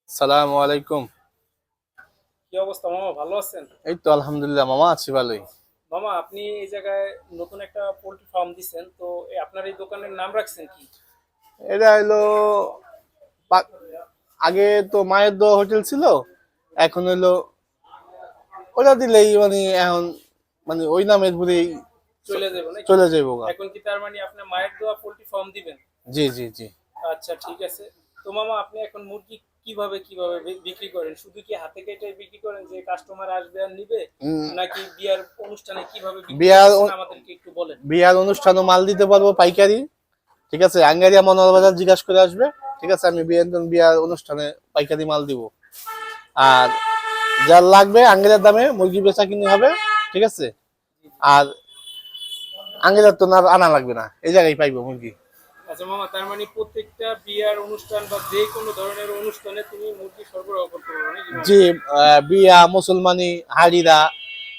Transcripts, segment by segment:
সালামু আলাইকুম। কি অবস্থা মামা, ভালো আছেন? এই তো আলহামদুলিল্লাহ মামা, আছি ভালোই। মামা, আপনি এই জায়গায় নতুন একটা পোল্ট্রি ফার্ম দিছেন, তো আপনার এই দোকানের নাম রাখছেন কি? এটা হলো পা- আগে তো মায়ের দোয়া হোটেল ছিল, এখন হলো ওটা দিলেই মানে এখন মানে ওই নামের ঘুরেই চলে যাবো নাকি? চলে যাইব গা। এখন কি তার মানে আপনি মায়ের দোয়া পোল্ট্রি ফার্ম দিবেন? জি জি জি। আচ্ছা, ঠিক আছে। তো মামা, আপনি এখন মুরগি কিভাবে কিভাবে বিক্রি করেন? শুধু কি হাতে কেটে বিক্রি করেন যে কাস্টমার আসবে আর নিবে, উম, নাকি বিয়ার অনুষ্ঠানে কিভাবে বিক্রি বিয়ার করতেছেন অ- আমাদেরকে একটু বলেন। বিয়ার অনুষ্ঠানও মাল দিতে পারবো পাইকারি। ঠিক আছে, আঙ্গারিয়া মনোহর বাজার জিজ্ঞাসা করে আসবে। ঠিক আছে, আমি বিয়ার অনুষ্ঠানে পাইকারি মাল দিব। আর যার লাগবে আঙ্গারিয়ার দামে মুরগি বেচা কিনে হবে। ঠিক আছে। আর আঙ্গেলের তো না আনা লাগবে না, এই জায়গায় পাইবো মুরগি। আচ্ছা মামা, তার মানে প্রত্যেকটা বিয়ার অনুষ্ঠান বা যে কোনো ধরনের অনুষ্ঠানে তুমি মুরগি সরবরাহ করতে পারো নাকি মামা? যে বিয়া মুসলমানি হারিরা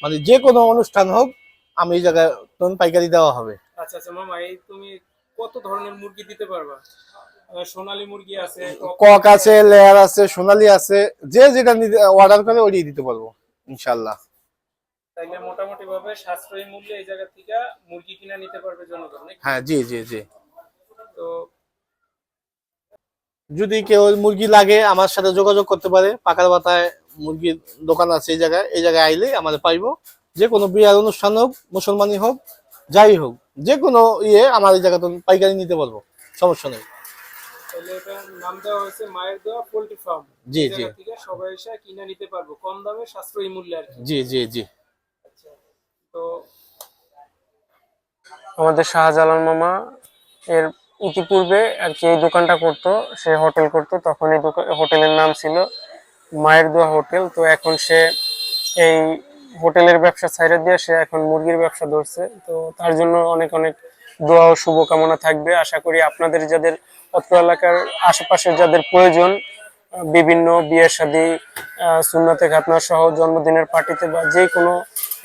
মানে যে কোনো অনুষ্ঠান হোক, আমি এই জায়গায় তখন পাইকারি দেওয়া হবে। আচ্ছা আচ্ছা মামা, এই তুমি কত ধরনের মুরগি দিতে পারবা? সোনালী মুরগি আছে, কক কক মুরগি আছে, আছে। লেয়ার আছে, সোনালি আছে, যে যেটা অর্ডার করে ওইটাই দিতে পারবো ইনশাল্লাহ। তাইলে মোটামুটি ভাবে সাশ্রয়ী মূল্যে এই জায়গা থেকে মুরগি কিনে নিতে পারবে জনগণ নাকি? হ্যাঁ জি জি জি। তো যদি কেউ মুরগি লাগে আমার সাথে যোগাযোগ করতে পারে, পাকার বাতায় মুরগির দোকান আছে এই জায়গায় আইলে আমাদের পাইবো। যে কোনো বিয়ার অনুষ্ঠান হোক, মুসলমানি হোক, যাই হোক, যে কোনো আমার এই জায়গাতে পাইকারি নিতে পারবো, সমস্যা নেই। তাহলে এটা নাম দেওয়া হয়েছে মায়ের দেওয়া পোল্ট্রি ফার্ম। জি এই জি জায়গা থেকে সবাই এসে কিনে নিতে পারবো কম দামে সাশ্রয়ী মূল্যে আর কি। জি জি জি। আচ্ছা। তো আমাদের শাহজালাল মামা এর ইতিপূর্বে আর কি এই দোকানটা করতো, সে হোটেল করতো, তখন এই হোটেলের নাম ছিল মায়ের দোয়া হোটেল। তো এখন সে এই হোটেলের ব্যবসা ছাইড়া দিয়ে সে এখন মুরগির ব্যবসা ধরছে। তো তার জন্য অনেক অনেক দোয়া ও শুভকামনা থাকবে। আশা করি আপনাদের যাদের অত্র এলাকার আশেপাশের যাদের প্রয়োজন, বিভিন্ন বিয়ে শাদী, সুন্নতে খাতনা সহ জন্মদিনের পার্টিতে বা যে কোনো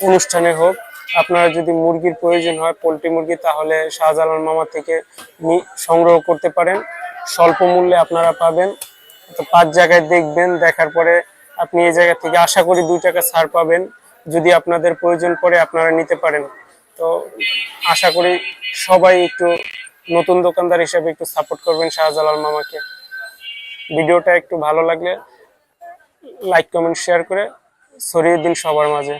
অনুষ্ঠানে হোক, আপনারা যদি মুরগির প্রয়োজন হয়, পোলট্রি মুরগি, তাহলে শাহজালাল মামা থেকে সংগ্রহ করতে পারেন। স্বল্প মূল্যে আপনারা পাবেন। তো 5 জায়গায় দেখবেন, দেখার পরে আপনি এই জায়গা থেকে আশা করি 2 টাকা ছাড় পাবেন। যদি আপনাদের প্রয়োজন পড়ে আপনারা নিতে পারেন। তো আশা করি সবাই একটু নতুন দোকানদার হিসেবে একটু সাপোর্ট করবেন শাহজালাল মামাকে। ভিডিওটা একটু ভালো লাগলে লাইক কমেন্ট শেয়ার করে ছড়িয়ে দিন সবার মাঝে।